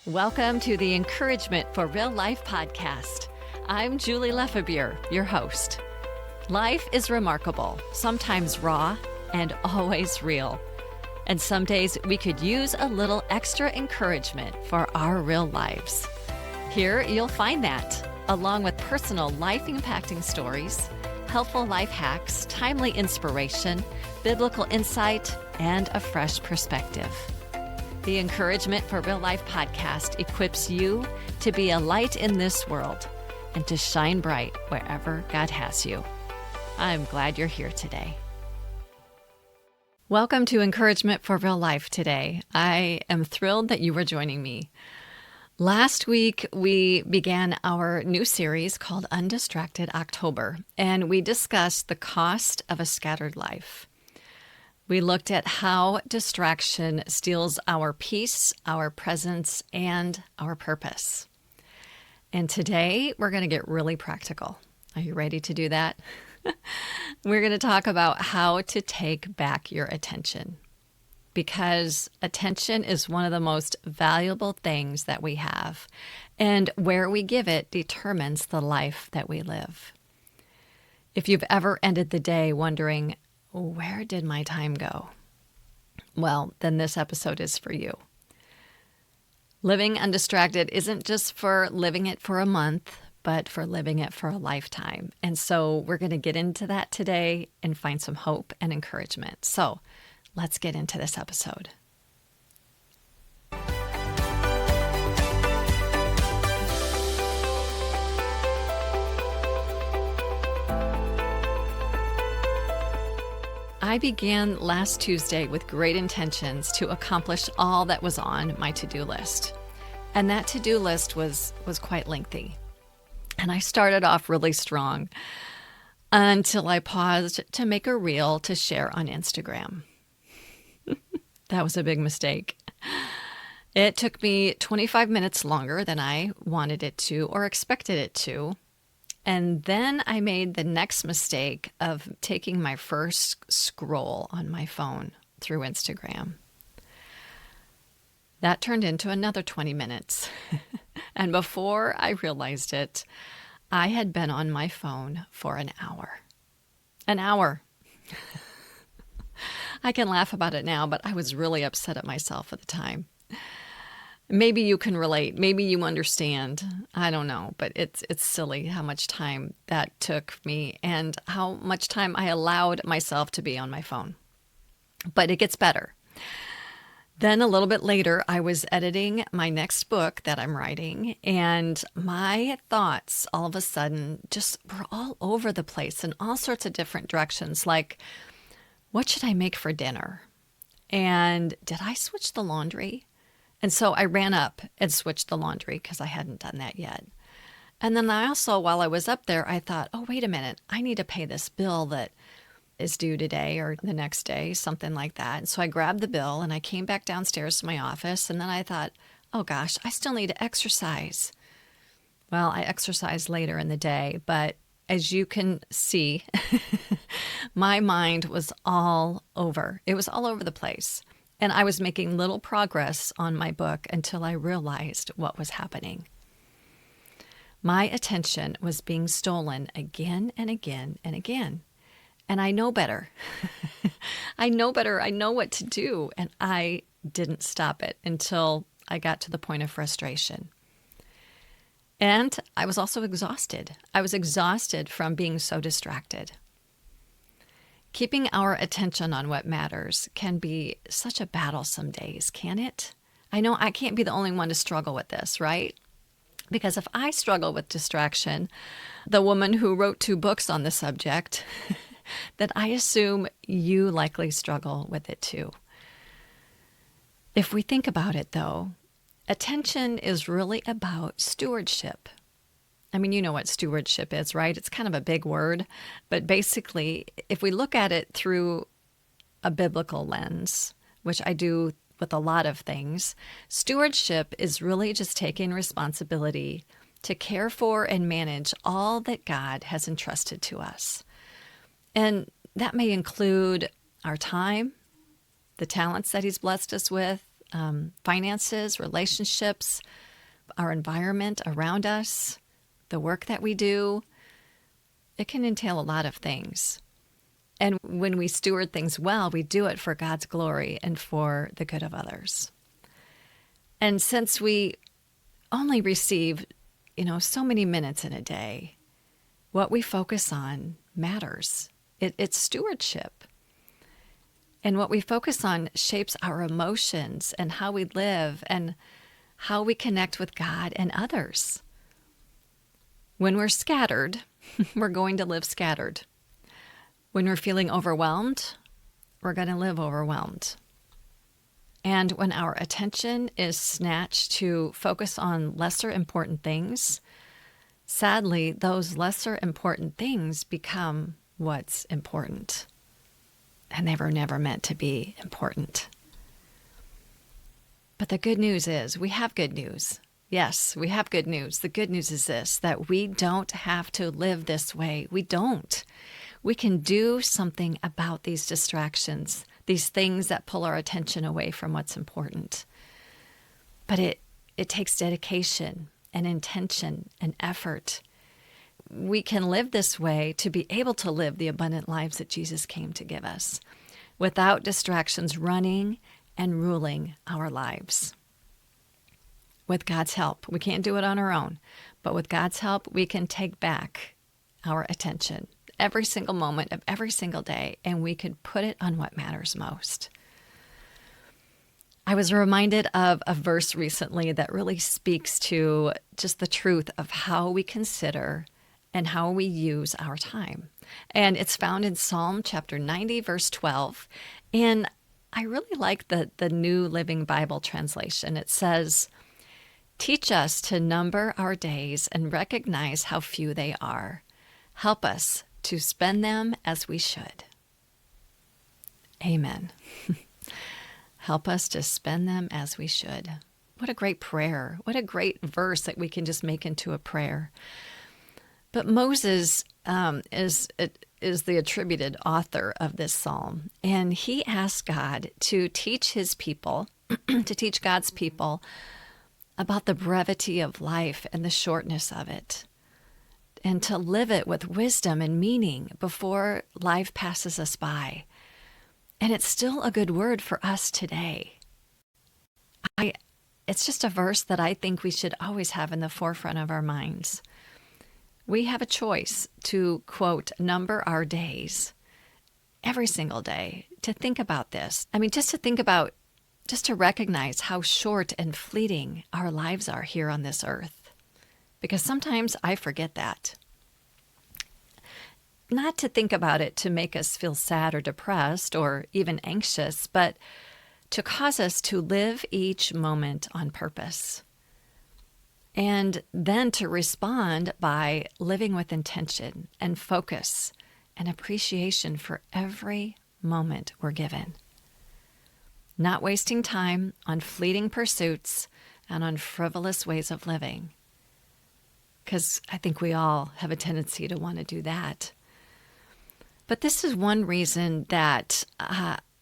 Welcome to the Encouragement for Real Life podcast. I'm Julie Lefebvre, your host. Life is remarkable, sometimes raw, and always real. And some days we could use a little extra encouragement for our real lives. Here you'll find that, along with personal life-impacting stories, helpful life hacks, timely inspiration, biblical insight, and a fresh perspective. The Encouragement for Real Life podcast equips you to be a light in this world and to shine bright wherever God has you. I'm glad you're here today. Welcome to Encouragement for Real Life today. I am thrilled that you are joining me. Last week, we began our new series called Undistracted October, and we discussed the cost of a scattered life. We looked at how distraction steals our peace, our presence, and our purpose. And today, we're going to get really practical. Are you ready to do that? We're going to talk about how to take back your attention. Because attention is one of the most valuable things that we have, and where we give it determines the life that we live. If you've ever ended the day wondering, where did my time go? Well, then this episode is for you. Living undistracted isn't just for living it for a month, but for living it for a lifetime. And so we're going to get into that today and find some hope and encouragement. So let's get into this episode. I began last Tuesday with great intentions to accomplish all that was on my to-do list. And that to-do list was quite lengthy. And I started off really strong until I paused to make a reel to share on Instagram. That was a big mistake. It took me 25 minutes longer than I wanted it to or expected it to. And then I made the next mistake of taking my first scroll on my phone through Instagram. That turned into another 20 minutes. And before I realized it, I had been on my phone for an hour. An hour. I can laugh about it now, but I was really upset at myself at the time. Maybe you can relate. Maybe you understand. I don't know, but it's silly how much time that took me and how much time I allowed myself to be on my phone. But it gets better. Then a little bit later, I was editing my next book that I'm writing, and my thoughts all of a sudden just were all over the place in all sorts of different directions, like, what should I make for dinner? And did I switch the laundry? And so I ran up and switched the laundry because I hadn't done that yet. And then I also, while I was up there, I thought, oh, wait a minute, I need to pay this bill that is due today or the next day, something like that. And so I grabbed the bill and I came back downstairs to my office. And then I thought, oh gosh, I still need to exercise. Well, I exercised later in the day, but as you can see, my mind was all over. It was all over the place. And I was making little progress on my book until I realized what was happening. My attention was being stolen again and again and again. And I know better. I know better. I know what to do. And I didn't stop it until I got to the point of frustration. And I was also exhausted. I was exhausted from being so distracted. Keeping our attention on what matters can be such a battle some days, can it? I know I can't be the only one to struggle with this, right? Because if I struggle with distraction, the woman who wrote 2 books on the subject, that I assume you likely struggle with it too. If we think about it though, attention is really about stewardship. I mean, you know what stewardship is, right? It's kind of a big word, but basically, if we look at it through a biblical lens, which I do with a lot of things, stewardship is really just taking responsibility to care for and manage all that God has entrusted to us. And that may include our time, the talents that He's blessed us with, finances, relationships, our environment around us, the work that we do. It can entail a lot of things. And when we steward things well, we do it for God's glory and for the good of others. And since we only receive, so many minutes in a day, what we focus on matters. It's stewardship. And what we focus on shapes our emotions and how we live and how we connect with God and others. When we're scattered, we're going to live scattered. When we're feeling overwhelmed, we're going to live overwhelmed. And when our attention is snatched to focus on lesser important things, sadly, those lesser important things become what's important. And they were never meant to be important. But the good news is we have good news. Yes, we have good news. The good news is this, that we don't have to live this way. We don't. We can do something about these distractions, these things that pull our attention away from what's important. But it takes dedication and intention and effort. We can live this way to be able to live the abundant lives that Jesus came to give us, without distractions running and ruling our lives. With God's help, we can't do it on our own, but with God's help, we can take back our attention every single moment of every single day, and we could put it on what matters most. I was reminded of a verse recently that really speaks to just the truth of how we consider and how we use our time. And it's found in Psalm chapter 90, verse 12. And I really like the New Living Bible translation. It says, "Teach us to number our days and recognize how few they are. Help us to spend them as we should." Amen. Help us to spend them as we should. What a great prayer. What a great verse that we can just make into a prayer. But Moses is the attributed author of this psalm, and he asked God to teach his people, to teach God's people about the brevity of life and the shortness of it, and to live it with wisdom and meaning before life passes us by. And it's still a good word for us today. It's just a verse that I think we should always have in the forefront of our minds. We have a choice to, quote, number our days every single day, to think about this. I mean, just to recognize how short and fleeting our lives are here on this earth. Because sometimes I forget that. Not to think about it to make us feel sad or depressed or even anxious, but to cause us to live each moment on purpose. And then to respond by living with intention and focus and appreciation for every moment we're given. Not wasting time on fleeting pursuits and on frivolous ways of living. Because I think we all have a tendency to want to do that. But this is one reason that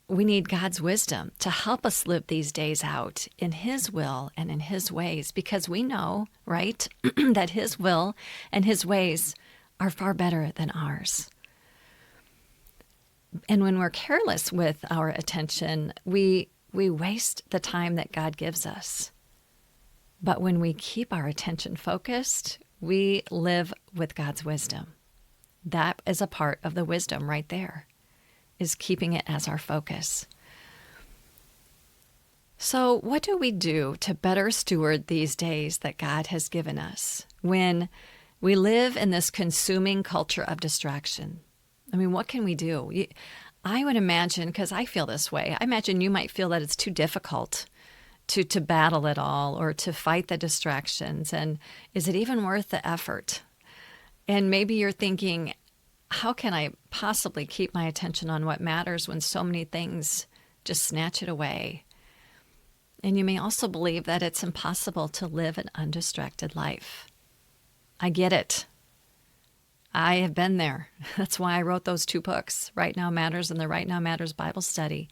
we need God's wisdom to help us live these days out in His will and in His ways, because we know, right, that His will and His ways are far better than ours. And when we're careless with our attention, we waste the time that God gives us. But when we keep our attention focused, we live with God's wisdom. That is a part of the wisdom right there, is keeping it as our focus. So what do we do to better steward these days that God has given us when we live in this consuming culture of distraction? I mean, what can we do? I would imagine, because I feel this way, I imagine you might feel that it's too difficult to battle it all or to fight the distractions. And is it even worth the effort? And maybe you're thinking, how can I possibly keep my attention on what matters when so many things just snatch it away? And you may also believe that it's impossible to live an undistracted life. I get it. I have been there. That's why I wrote those 2 books, Right Now Matters and the Right Now Matters Bible Study.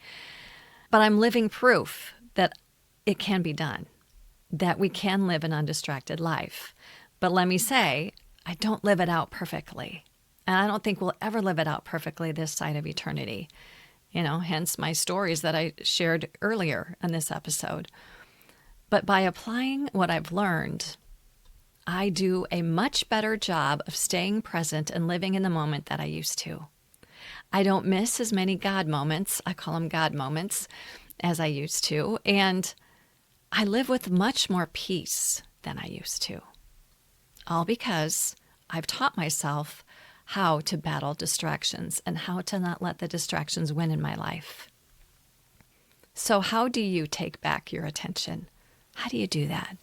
But I'm living proof that it can be done, that we can live an undistracted life. But let me say, I don't live it out perfectly. And I don't think we'll ever live it out perfectly this side of eternity. Hence my stories that I shared earlier in this episode. But by applying what I've learned, I do a much better job of staying present and living in the moment that I used to. I don't miss as many God moments, I call them God moments, as I used to. And I live with much more peace than I used to. All because I've taught myself how to battle distractions and how to not let the distractions win in my life. So how do you take back your attention? How do you do that?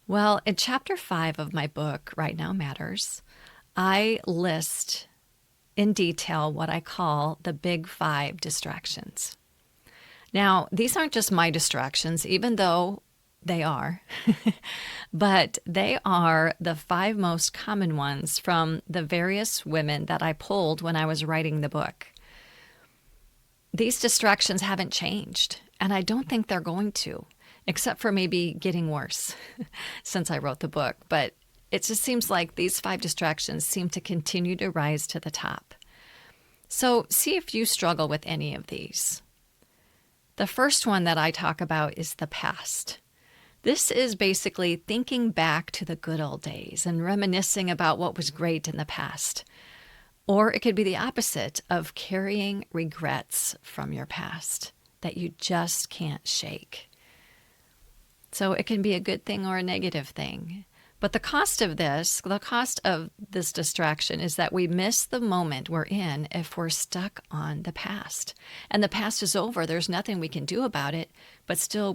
Well, in chapter 5 of my book, Right Now Matters, I list in detail what I call the big 5 distractions. Now, these aren't just my distractions, even though they are, but they are the 5 most common ones from the various women that I polled when I was writing the book. These distractions haven't changed, and I don't think they're going to, except for maybe getting worse since I wrote the book. But it just seems like these 5 distractions seem to continue to rise to the top. So see if you struggle with any of these. The first one that I talk about is the past. This is basically thinking back to the good old days and reminiscing about what was great in the past. Or it could be the opposite of carrying regrets from your past that you just can't shake. So it can be a good thing or a negative thing. But the cost of this distraction is that we miss the moment we're in if we're stuck on the past. And the past is over. There's nothing we can do about it, but still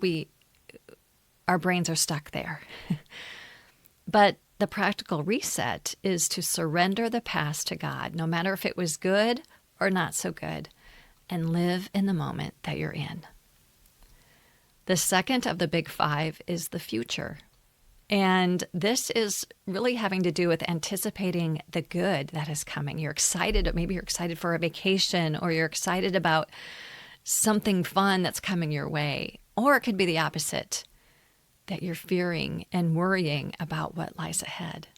our brains are stuck there. But the practical reset is to surrender the past to God, no matter if it was good or not so good, and live in the moment that you're in. The second of the big 5 is the future. And this is really having to do with anticipating the good that is coming. You're excited, maybe you're excited for a vacation, or you're excited about something fun that's coming your way. Or it could be the opposite, that you're fearing and worrying about what lies ahead.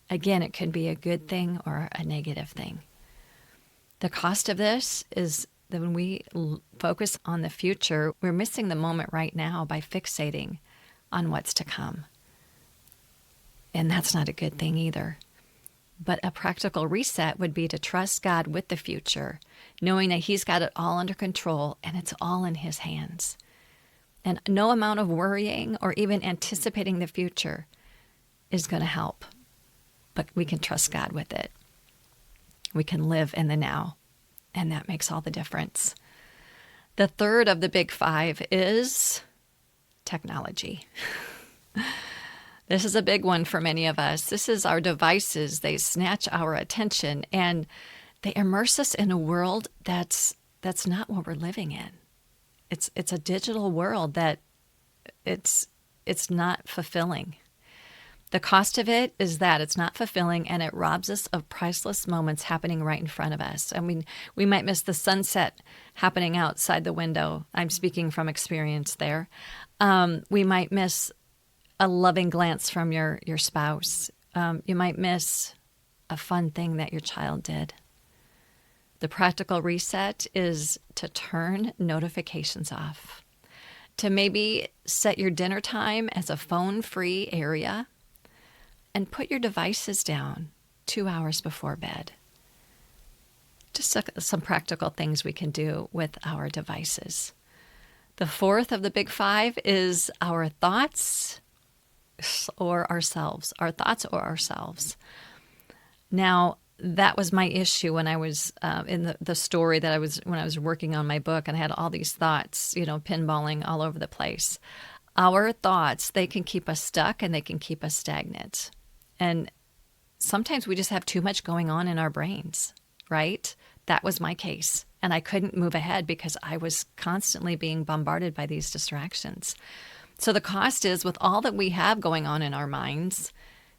Again, it could be a good thing or a negative thing. The cost of this is that when we focus on the future, we're missing the moment right now by fixating on what's to come. And that's not a good thing either. But a practical reset would be to trust God with the future, knowing that He's got it all under control and it's all in His hands. And no amount of worrying or even anticipating the future is going to help. But we can trust God with it. We can live in the now, and that makes all the difference. The third of the big 5 is technology. This is a big one for many of us. This is our devices. They snatch our attention, and they immerse us in a world that's not what we're living in. It's a digital world that it's not fulfilling. The cost of it is that it's not fulfilling, and it robs us of priceless moments happening right in front of us. I mean, we might miss the sunset happening outside the window. I'm speaking from experience there. We might miss a loving glance from your spouse. You might miss a fun thing that your child did. The practical reset is to turn notifications off, to maybe set your dinner time as a phone-free area, and put your devices down 2 hours before bed. Just some practical things we can do with our devices. The fourth of the big 5 is our thoughts or ourselves. Our thoughts or ourselves. Now, that was my issue when I was in the story that when I was working on my book, and I had all these thoughts, pinballing all over the place. Our thoughts, they can keep us stuck and they can keep us stagnant. And sometimes we just have too much going on in our brains, right? That was my case. And I couldn't move ahead because I was constantly being bombarded by these distractions. So the cost is, with all that we have going on in our minds,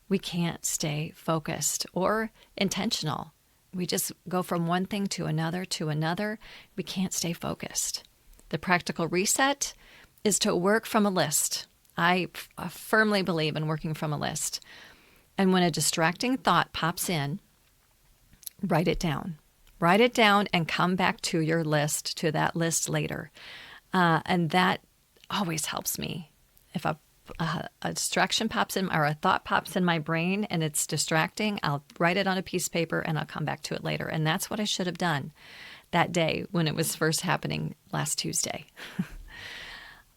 we can't stay focused or intentional. We just go from one thing to another to another. We can't stay focused. The practical reset is to work from a list. I firmly believe in working from a list. And when a distracting thought pops in, write it down. Write it down and come back to your list, to that list later. And that always helps me. If a distraction pops in, or a thought pops in my brain and it's distracting, I'll write it on a piece of paper and I'll come back to it later. And that's what I should have done that day when it was first happening last Tuesday.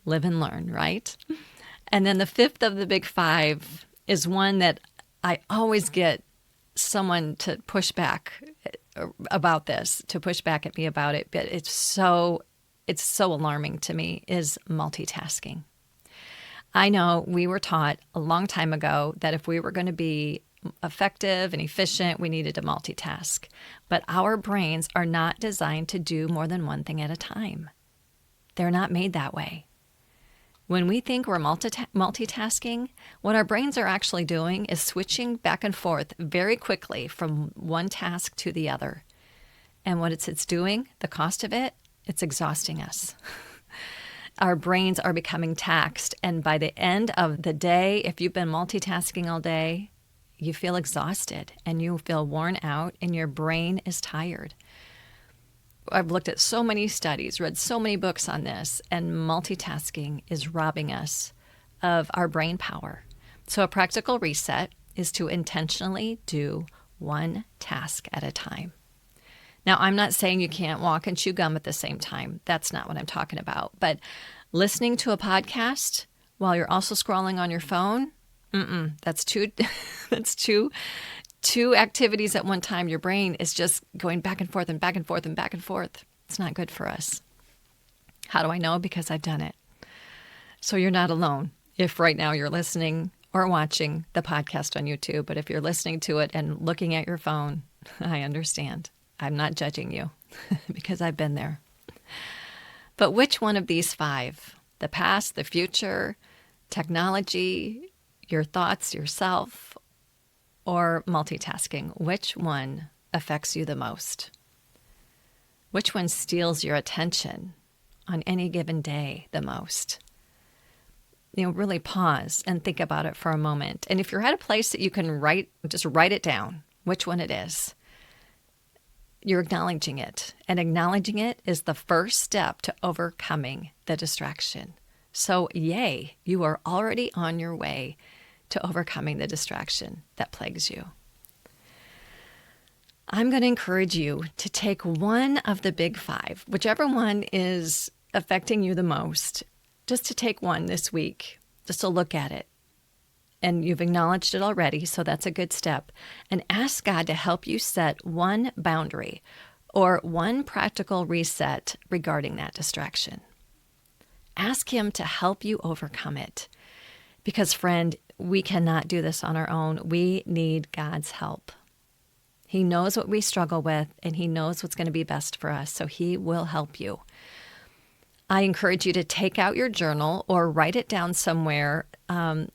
Live and learn, right? And then the fifth of the big five is one that I always get someone to push back about this, to push back at me about it, but it's so alarming to me, is multitasking. I know we were taught a long time ago that if we were going to be effective and efficient, we needed to multitask. But our brains are not designed to do more than one thing at a time. They're not made that way. When we think we're multitasking, what our brains are actually doing is switching back and forth very quickly from one task to the other. And what it's doing, the cost of it, it's exhausting us. Our brains are becoming taxed. And by the end of the day, if you've been multitasking all day, you feel exhausted and you feel worn out and your brain is tired. I've looked at so many studies, read so many books on this, and multitasking is robbing us of our brain power. So a practical reset is to intentionally do one task at a time. Now, I'm not saying you can't walk and chew gum at the same time. That's not what I'm talking about. But listening to a podcast while you're also scrolling on your phone, that's two activities at one time. Your brain is just going back and forth and back and forth and back and forth. It's not good for us. How do I know? Because I've done it. So you're not alone if right now you're listening or watching the podcast on YouTube. But if you're listening to it and looking at your phone, I understand. I'm not judging you because I've been there. But which one of these five, the past, the future, technology, your thoughts, yourself, or multitasking, which one affects you the most? Which one steals your attention on any given day the most? Really pause and think about it for a moment. And if you're at a place that you can just write it down, which one it is, you're acknowledging it. And acknowledging it is the first step to overcoming the distraction. So yay, you are already on your way to overcoming the distraction that plagues you. I'm going to encourage you to take one of the big five, whichever one is affecting you the most, just to take one this week, just to look at it. And you've acknowledged it already, so that's a good step. And ask God to help you set one boundary or one practical reset regarding that distraction. Ask Him to help you overcome it. Because, friend, we cannot do this on our own. We need God's help. He knows what we struggle with, and He knows what's going to be best for us, so He will help you. I encourage you to take out your journal or write it down somewhere,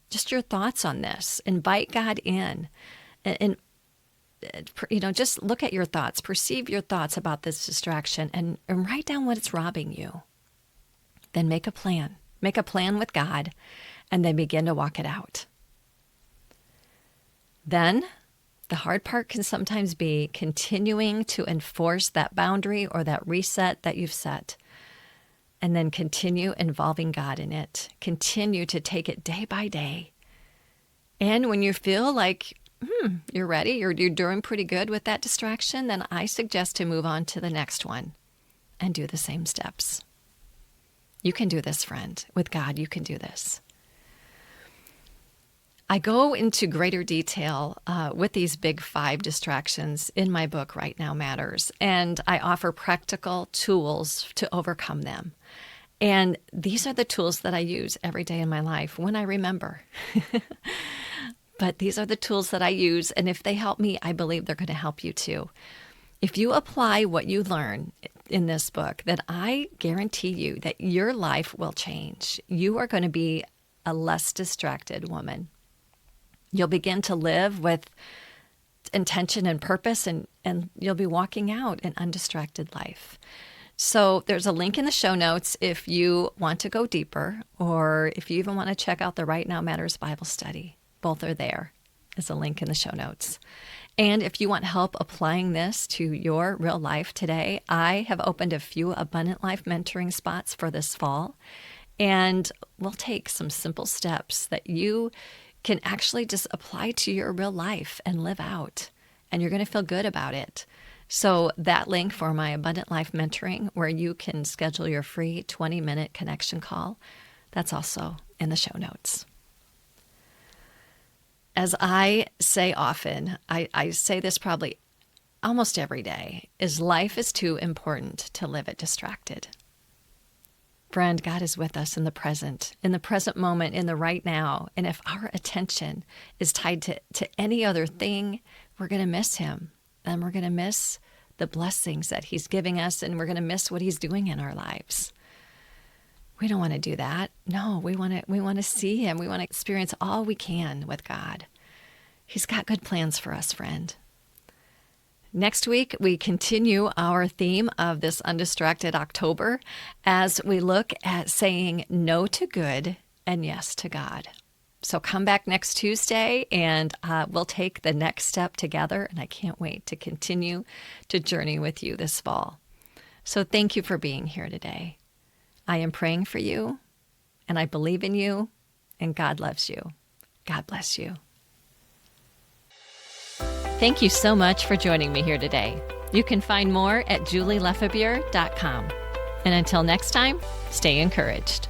just your thoughts on this. Invite God in, and just look at your thoughts, perceive your thoughts about this distraction, and write down what it's robbing you. Then make a plan. Make a plan with God, and then begin to walk it out. Then, the hard part can sometimes be continuing to enforce that boundary or that reset that you've set. And then continue involving God in it. Continue to take it day by day. And when you feel like you're ready, you're doing pretty good with that distraction, then I suggest to move on to the next one and do the same steps. You can do this, friend. With God, you can do this. I go into greater detail with these big five distractions in my book, Right Now Matters, and I offer practical tools to overcome them. And these are the tools that I use every day in my life when I remember. But these are the tools that I use, and if they help me, I believe they're going to help you too. If you apply what you learn in this book, then I guarantee you that your life will change. You are going to be a less distracted woman. You'll begin to live with intention and purpose, and you'll be walking out an undistracted life. So there's a link in the show notes if you want to go deeper, or if you even want to check out the Right Now Matters Bible study. Both are there. There's a link in the show notes. And if you want help applying this to your real life today, I have opened a few Abundant Life mentoring spots for this fall. And we'll take some simple steps that you can actually just apply to your real life and live out. And you're going to feel good about it. So that link for my Abundant Life mentoring, where you can schedule your free 20-minute connection call, that's also in the show notes. As I say often, I say this probably almost every day, is life is too important to live it distracted. Friend, God is with us in the present moment, in the right now. And if our attention is tied to any other thing, we're going to miss him. And we're going to miss the blessings that he's giving us, and we're going to miss what he's doing in our lives. We don't want to do that. No, we want to see him. We want to experience all we can with God. He's got good plans for us, friend. Next week, we continue our theme of this Undistracted October as we look at saying no to good and yes to God. So come back next Tuesday and we'll take the next step together. And I can't wait to continue to journey with you this fall. So thank you for being here today. I am praying for you, and I believe in you, and God loves you. God bless you. Thank you so much for joining me here today. You can find more at julielefebvre.com. And until next time, stay encouraged.